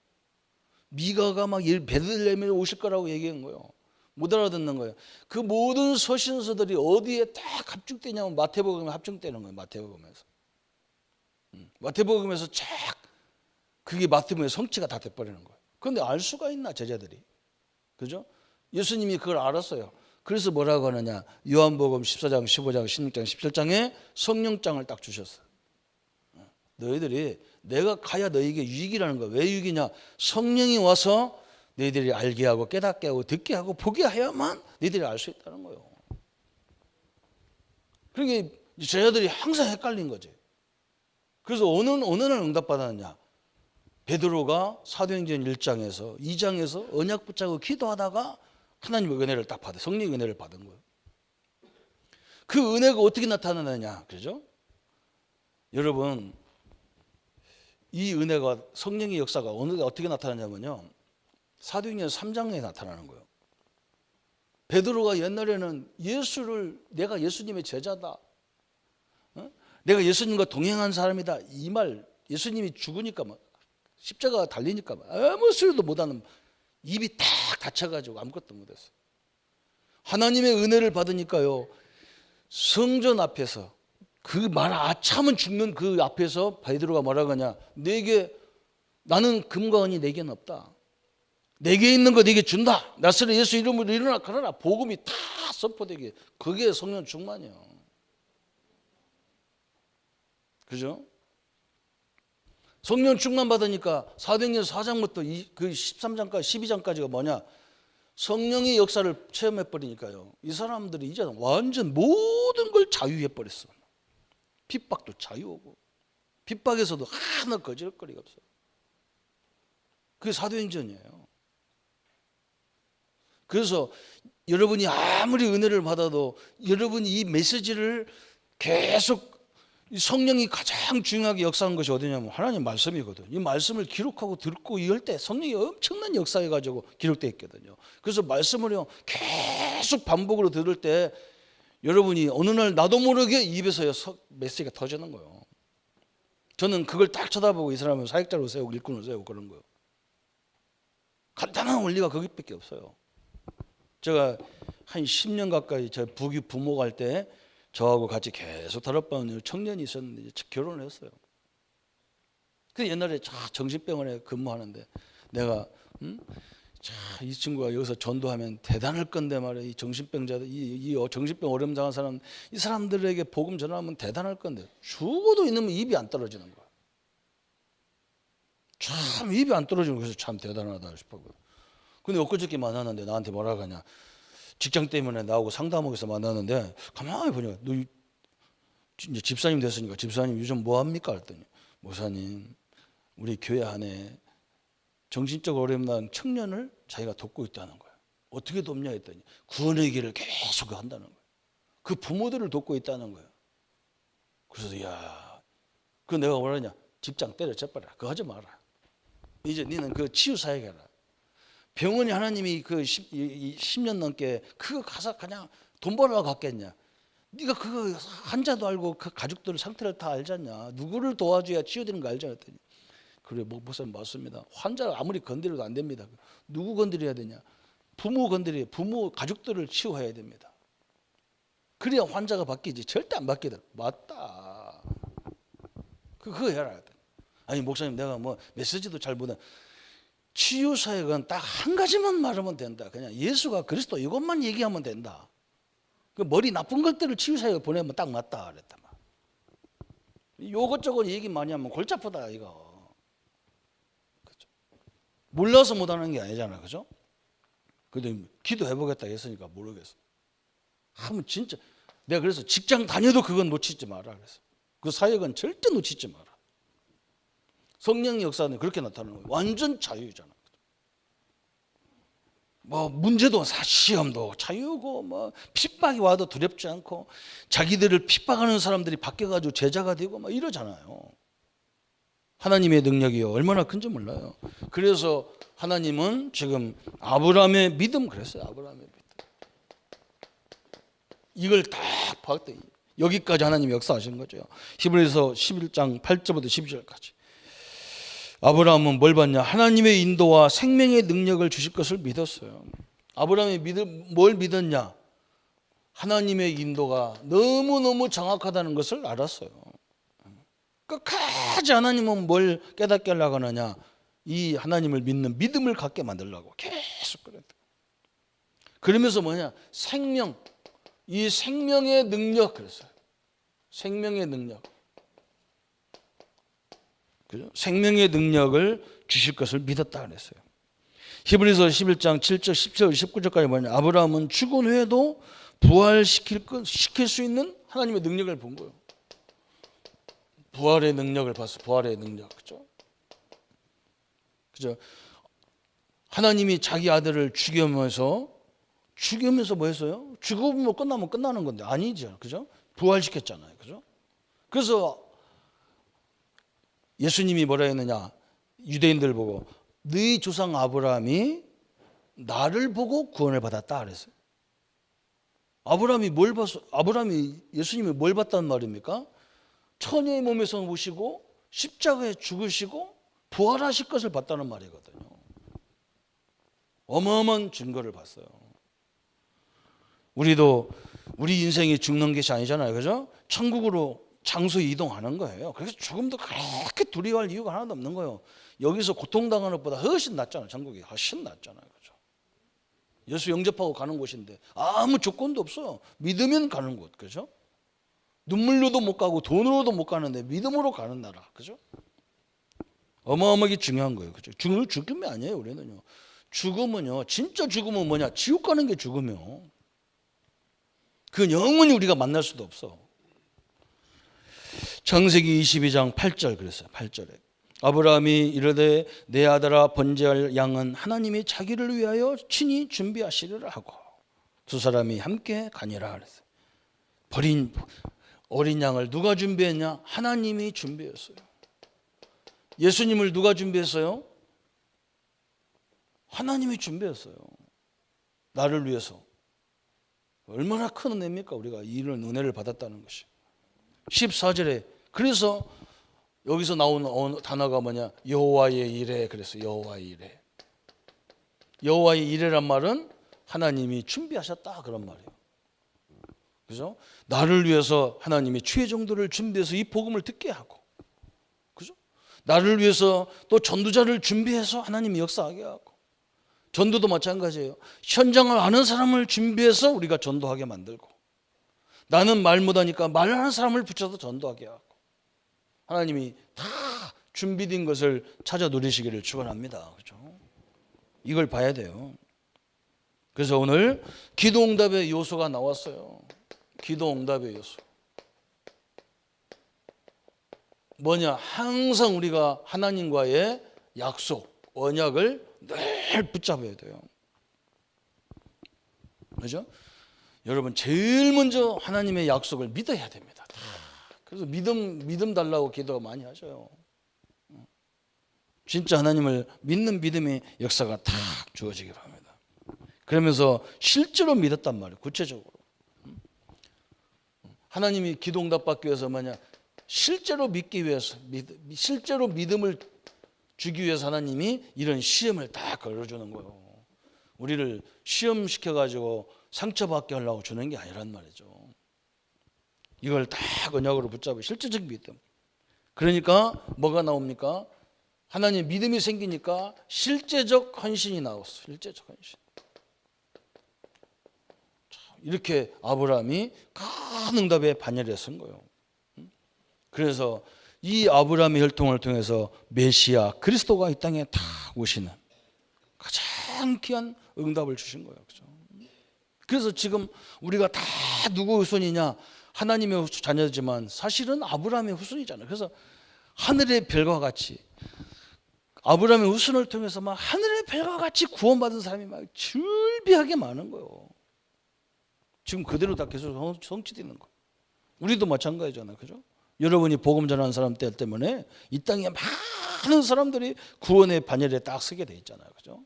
미가가 막 베들레헴에 오실 거라고 얘기한 거예요. 못 알아듣는 거예요. 그 모든 서신서들이 어디에 딱 합중되냐면 마태복음에 합중되는 거예요. 마태복음에서. 마태복음에서 쫙 그게 마태복음의 성취가 다 돼버리는 거예요. 그런데 알 수가 있나 제자들이. 그죠? 예수님이 그걸 알았어요. 그래서 뭐라고 하느냐. 요한복음 14장, 15장, 16장, 17장에 성령장을 딱 주셨어요. 너희들이 내가 가야 너희에게 유익이라는 거야. 왜 유익이냐? 성령이 와서 너희들이 알게 하고 깨닫게 하고 듣게 하고 보게 해야만 너희들이 알 수 있다는 거예요. 그러니까 제자들이 항상 헷갈린 거지. 그래서 어느 날 응답받았느냐? 베드로가 사도행전 1장에서 2장에서 언약 붙잡고 기도하다가 하나님의 은혜를 딱 받아 성령의 은혜를 받은 거예요. 그 은혜가 어떻게 나타나느냐? 그죠? 여러분 이 은혜가 성령의 역사가 어떻게 나타나냐면요. 사도행전 3장에 나타나는 거예요. 베드로가 옛날에는 내가 예수님의 제자다. 내가 예수님과 동행한 사람이다. 이 말 예수님이 죽으니까 막 십자가가 달리니까 아무 소리도 못하는 입이 딱 닫혀가지고 아무것도 못했어요. 하나님의 은혜를 받으니까요. 성전 앞에서 그 말 아참은 죽는 그 앞에서 베드로가 뭐라고 하냐. 나는 금과 은이 내게는 없다. 내게 있는 거 내게 준다. 나사렛 예수 이름으로 일어나. 그러나 복음이 다 선포되게. 그게 성령 충만이에요. 그죠? 성령 충만 받으니까 사도행전 4장부터 그 13장까지 12장까지가 뭐냐? 성령의 역사를 체험해 버리니까요. 이 사람들이 이제 완전 모든 걸 자유해 버렸어. 핍박도 자유하고 핍박에서도 하나 거짓거리가 없어요. 그게 사도행전이에요. 그래서 여러분이 아무리 은혜를 받아도 여러분이 이 메시지를 계속 성령이 가장 중요하게 역사한 것이 어디냐면 하나님 말씀이거든. 이 말씀을 기록하고 듣고 이럴 때 성령이 엄청난 역사해가지고 기록되어 있거든요. 그래서 말씀을요 계속 반복으로 들을 때 여러분이 어느 날 나도 모르게 입에서 메시지가 터지는 거예요. 저는 그걸 딱 쳐다보고 이 사람을 사역자로 세우고 일꾼으로 세우고 그런 거예요. 간단한 원리가 거기밖에 없어요. 제가 한 10년 가까이 저 부모 갈 때 저하고 같이 계속 다락방 청년이 있었는데 결혼을 했어요. 그 옛날에 정신병원에 근무하는데 내가 이 친구가 여기서 전도하면 대단할 건데 말이야. 이 정신병자들, 이 정신병 어려움당한 사람, 이 사람들에게 복음 전하면 대단할 건데 죽어도 있는 입이 안 떨어지는 거야. 참 입이 안 떨어지는 거에서 참 대단하다 싶었거든. 근데 엊그저께 만났는데 나한테 뭐라고 하냐. 직장 때문에 나하고 상담하고 해서 만났는데 가만히 보니까 너 이제 집사님 됐으니까 집사님 요즘 뭐 합니까? 그랬더니 목사님 우리 교회 안에 정신적 어려움 난 청년을 자기가 돕고 있다는 거예요. 어떻게 돕냐 했더니 구원의 길을 계속 한다는 거예요. 그 부모들을 돕고 있다는 거예요. 그래서 그 내가 뭐라냐 직장 때려쳐버려. 그거 하지 마라. 이제 너는 그 치유 사역해라. 병원이 하나님이 그 10년 넘게 그거 가서 그냥 돈 벌러 갔겠냐? 네가 그거 환자도 알고 그 가족들 상태를 다 알잖냐? 누구를 도와줘야 치유되는 거 알잖아. 했더니 그래, 목사님 맞습니다. 환자 아무리 건드려도 안 됩니다. 누구 건드려야 되냐? 부모 가족들을 치유해야 됩니다. 그래야 환자가 바뀌지. 절대 안 바뀌더라. 맞다. 그거 해라. 아니 목사님, 내가 뭐 메시지도 잘 보다. 치유 사역은 딱 한 가지만 말하면 된다. 그냥 예수가 그리스도 이것만 얘기하면 된다. 그 머리 나쁜 것들을 치유 사역 보내면 딱 맞다 그랬다. 요것저것 얘기 많이 하면 골치 아프다 이거. 그렇죠? 몰라서 못하는 게 아니잖아, 그죠? 근데 기도해 보겠다 했으니까 모르겠어. 하면 진짜 내가 그래서 직장 다녀도 그건 놓치지 마라 그래서. 그 사역은 절대 놓치지 마라. 성령의 역사는 그렇게 나타나는 거예요. 완전 자유잖아. 뭐 문제도 시험도 자유고 뭐 핍박이 와도 두렵지 않고 자기들을 핍박하는 사람들이 바뀌어가지고 제자가 되고 막 이러잖아요. 하나님의 능력이요 얼마나 큰지 몰라요. 그래서 하나님은 지금 아브라함의 믿음 그랬어요. 아브라함의 믿음. 이걸 딱 봤더니 여기까지 하나님이 역사하신 거죠. 히브리서 11장 8절부터 12절까지. 아브라함은 뭘 봤냐? 하나님의 인도와 생명의 능력을 주실 것을 믿었어요. 아브라함이 뭘 믿었냐? 하나님의 인도가 너무너무 정확하다는 것을 알았어요. 끝까지 하나님은 뭘 깨닫게 하려고 하느냐? 이 하나님을 믿는 믿음을 갖게 만들려고 계속 그랬다. 그러면서 뭐냐? 이 생명의 능력 그랬어요. 생명의 능력. 그죠? 생명의 능력을 주실 것을 믿었다 그랬어요. 히브리서 11장 7절, 10절, 19절까지 뭐냐? 아브라함은 죽은 후에도 부활시킬 수 있는 하나님의 능력을 본 거예요. 부활의 능력을 봤어. 부활의 능력. 그죠? 그죠? 하나님이 자기 아들을 죽이면서 뭐 했어요? 죽으면 끝나면 끝나는 건데 아니죠. 그죠? 부활시켰잖아요. 그죠? 그래서 예수님이 뭐라 했느냐? 유대인들 보고 너희 조상 아브라함이 나를 보고 구원을 받았다 그랬어요. 아브라함이 뭘 봤어? 예수님이 뭘 봤다는 말입니까? 처녀의 몸에서 오시고 십자가에 죽으시고 부활하실 것을 봤다는 말이거든요. 어마어마한 증거를 봤어요. 우리도 우리 인생이 죽는 것이 아니잖아요. 그죠? 천국으로 장소 이동하는 거예요. 그래서 죽음도 그렇게 두려워할 이유가 하나도 없는 거예요. 여기서 고통당하는 것보다 훨씬 낫잖아요. 천국이 훨씬 낫잖아요. 그죠? 예수 영접하고 가는 곳인데 아무 조건도 없어요. 믿으면 가는 곳. 그죠? 눈물로도 못 가고 돈으로도 못 가는데 믿음으로 가는 나라. 그죠? 어마어마하게 중요한 거예요. 그죠? 죽음이 아니에요. 우리는요. 죽음은요. 진짜 죽음은 뭐냐? 지옥 가는 게 죽음이요. 그 영원히 우리가 만날 수도 없어. 창세기 22장 8절 그랬어요. 8절에 아브라함이 이르되 내 아들아 번제할 양은 하나님이 자기를 위하여 친히 준비하시리라 하고 두 사람이 함께 가니라 그랬어요. 버린 어린 양을 누가 준비했냐? 하나님이 준비했어요. 예수님을 누가 준비했어요? 하나님이 준비했어요. 나를 위해서. 얼마나 큰 은혜입니까? 우리가 이런 은혜를 받았다는 것이. 14절에 그래서 여기서 나오는 단어가 뭐냐? 여호와의 이레 그랬어요. 여호와의 이레. 여호와의 이레란 말은 하나님이 준비하셨다 그런 말이에요. 그죠? 나를 위해서 하나님이 최정도를 준비해서 이 복음을 듣게 하고, 그죠? 나를 위해서 또 전도자를 준비해서 하나님이 역사하게 하고, 전도도 마찬가지예요. 현장을 아는 사람을 준비해서 우리가 전도하게 만들고, 나는 말 못하니까 말하는 사람을 붙여서 전도하게 하고, 하나님이 다 준비된 것을 찾아 누리시기를 축원합니다. 그죠? 이걸 봐야 돼요. 그래서 오늘 기도응답의 요소가 나왔어요. 기도응답의 요소. 뭐냐? 항상 우리가 하나님과의 약속, 언약을 늘 붙잡아야 돼요. 그죠? 여러분 제일 먼저 하나님의 약속을 믿어야 됩니다. 그래서 믿음 달라고 기도 많이 하셔요. 진짜 하나님을 믿는 믿음의 역사가 딱 주어지기 바랍니다. 그러면서 실제로 믿었단 말이에요. 구체적으로. 하나님이 기도 응답받기 위해서 만약 실제로 믿기 위해서 실제로 믿음을 주기 위해서 하나님이 이런 시험을 다 걸어주는 거예요. 우리를 시험시켜가지고 상처받게 하려고 주는 게 아니란 말이죠. 이걸 다 언약으로 붙잡고 실제적 믿음. 그러니까 뭐가 나옵니까? 하나님 믿음이 생기니까 실제적 헌신이 나왔어. 실제적 헌신. 이렇게 아브라함이 큰 응답의 반열에 선 거예요. 그래서 이 아브라함의 혈통을 통해서 메시아 그리스도가 이 땅에 다 오시는 가장 귀한 응답을 주신 거예요. 그렇죠? 그래서 지금 우리가 다 누구 후손이냐? 하나님의 자녀지만 사실은 아브라함의 후손이잖아요. 그래서 하늘의 별과 같이 아브라함의 후손을 통해서 막 하늘의 별과 같이 구원받은 사람이 막 즐비하게 많은 거예요. 지금 그대로 다 계속 성취되는 거예요. 우리도 마찬가지잖아요. 그죠? 여러분이 복음 전하는 사람 때문에 이 땅에 많은 사람들이 구원의 반열에 딱 서게 돼 있잖아요. 그죠?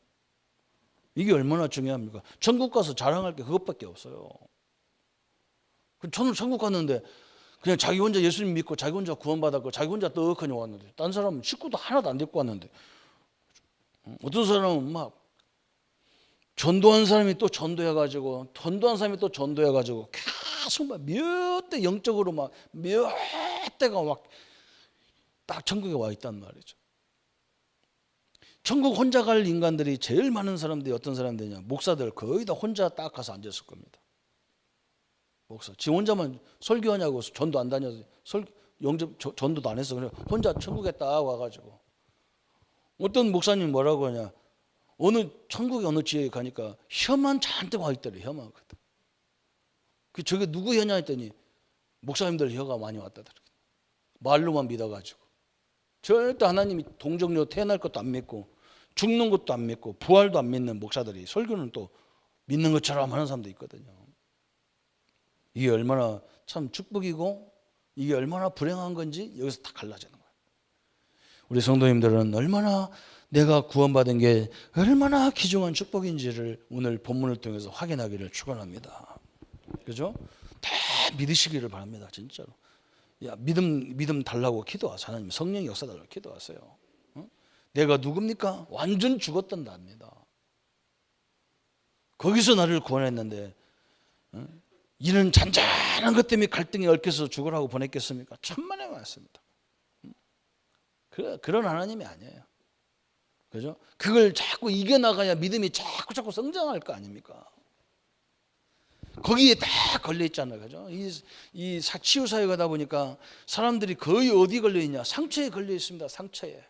이게 얼마나 중요합니까? 천국 가서 자랑할 게 그것밖에 없어요. 저는 천국 갔는데 그냥 자기 혼자 예수님 믿고 자기 혼자 구원받았고 자기 혼자 떡하니 왔는데 딴 사람은 식구도 하나도 안 데리고 왔는데 어떤 사람은 막 전도한 사람이 또 전도해가지고 전도한 사람이 또 전도해가지고 계속 막 몇 대 영적으로 막 몇 대가 막 딱 천국에 와 있단 말이죠. 천국 혼자 갈 인간들이 제일 많은 사람들이 어떤 사람들이냐? 목사들 거의 다 혼자 딱 가서 앉았을 겁니다. 목사 지 혼자만 설교하냐고 전도 안 다녀서 전도도 안 했어. 그냥 혼자 천국에 딱 와가지고 어떤 목사님 뭐라고 하냐? 어느 천국의 어느 지역에 가니까 혀만 잔뜩 와 있더래. 혀만. 그 저게 누구 혀냐 했더니 목사님들 혀가 많이 왔다더래. 말로만 믿어가지고 절대 하나님이 동정녀 태어날 것도 안 믿고 죽는 것도 안 믿고 부활도 안 믿는 목사들이 설교는 또 믿는 것처럼 하는 사람도 있거든요. 이게 얼마나 참 축복이고 이게 얼마나 불행한 건지 여기서 다 갈라지는 거예요. 우리 성도님들은 얼마나 내가 구원받은 게 얼마나 귀중한 축복인지를 오늘 본문을 통해서 확인하기를 축원합니다. 그죠? 다 믿으시기를 바랍니다. 진짜로. 야, 믿음 달라고 기도하세요. 하나님 성령의 역사 달라고 기도하세요. 내가 누굽니까? 완전 죽었던 나입니다. 거기서 나를 구원했는데 이런 잔잔한 것 때문에 갈등에 얽혀서 죽으라고 보냈겠습니까? 천만에 맞습니다. 그런 하나님이 아니에요. 그죠? 그걸 자꾸 이겨나가야 믿음이 자꾸 성장할 거 아닙니까? 거기에 딱 걸려 있잖아요. 그죠? 이 치유 사회가다 보니까 사람들이 거의 어디 걸려 있냐? 상처에 걸려 있습니다. 상처에.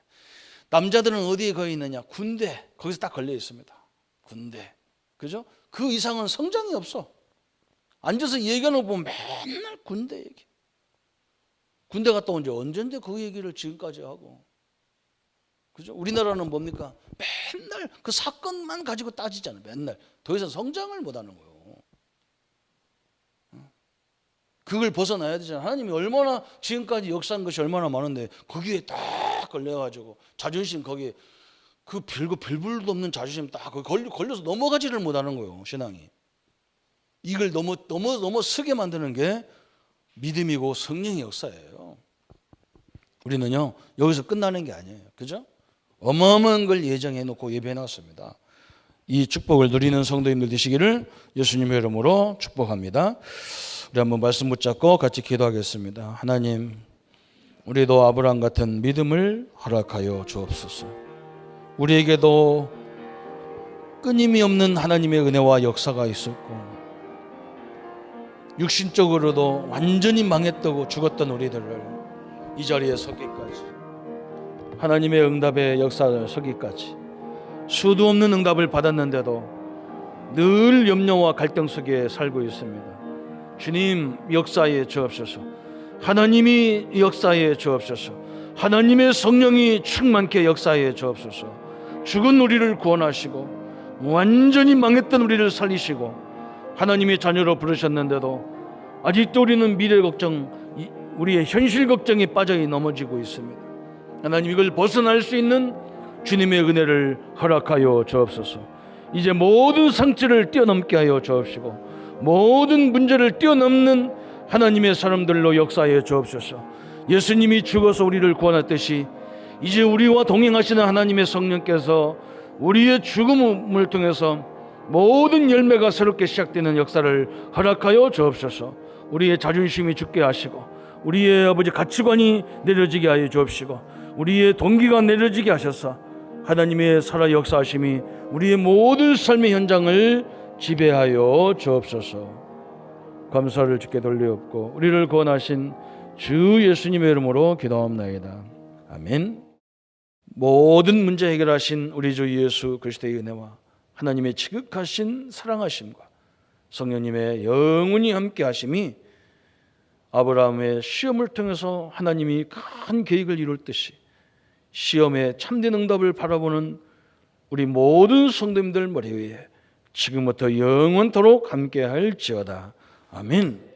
남자들은 어디에 걸려 있느냐? 군대. 거기서 딱 걸려 있습니다. 군대. 그죠? 그 이상은 성장이 없어. 앉아서 얘기하는 거 보면 맨날 군대 얘기. 군대 갔다 온 지 언젠데 그 얘기를 지금까지 하고. 그죠? 우리나라는 뭡니까? 맨날 그 사건만 가지고 따지잖아요. 맨날. 더 이상 성장을 못 하는 거예요. 그걸 벗어나야 되잖아요. 하나님이 얼마나 지금까지 역사한 것이 얼마나 많은데 거기에 딱 걸려가지고 자존심 거기에 그 별볼도 없는 자존심 딱 걸려서 넘어가지를 못하는 거예요. 신앙이. 이걸 너무 쓰게 만드는 게 믿음이고 성령의 역사예요. 우리는요 여기서 끝나는 게 아니에요. 그죠? 어마어마한 걸 예정해 놓고 예배해 놨습니다. 이 축복을 누리는 성도님들 되시기를 예수님의 이름으로 축복합니다. 우리 한번 말씀 붙잡고 같이 기도하겠습니다. 하나님, 우리도 아브라함 같은 믿음을 허락하여 주옵소서. 우리에게도 끊임이 없는 하나님의 은혜와 역사가 있었고 육신적으로도 완전히 망했다고 죽었던 우리들을 이 자리에 서기까지 하나님의 응답의 역사를 서기까지 수도 없는 응답을 받았는데도 늘 염려와 갈등 속에 살고 있습니다. 주님 역사에 주옵소서. 하나님이 역사에 주옵소서. 하나님의 성령이 충만케 역사에 주옵소서. 죽은 우리를 구원하시고 완전히 망했던 우리를 살리시고 하나님의 자녀로 부르셨는데도 아직도 우리는 미래 걱정, 우리의 현실 걱정에 빠져 넘어지고 있습니다. 하나님 이걸 벗어날 수 있는 주님의 은혜를 허락하여 주옵소서. 이제 모든 상처를 뛰어넘게 하여 주옵시고 모든 문제를 뛰어넘는 하나님의 사람들로 역사하여 주옵소서. 예수님이 죽어서 우리를 구원했듯이 이제 우리와 동행하시는 하나님의 성령께서 우리의 죽음을 통해서 모든 열매가 새롭게 시작되는 역사를 허락하여 주옵소서. 우리의 자존심이 죽게 하시고 우리의 아버지 가치관이 내려지게 하여 주옵시고 우리의 동기가 내려지게 하셔서 하나님의 살아 역사하심이 우리의 모든 삶의 현장을 지배하여 주옵소서. 감사를 주께 돌리옵고 우리를 구원하신 주 예수님의 이름으로 기도하옵나이다. 아멘. 모든 문제 해결하신 우리 주 예수 그리스도의 은혜와 하나님의 지극하신 사랑하심과 성령님의 영원히 함께 하심이 아브라함의 시험을 통해서 하나님이 큰 계획을 이룰 듯이 시험에 참된 응답을 바라보는 우리 모든 성도님들 머리 위에 지금부터 영원토록 함께 할지어다. 아멘.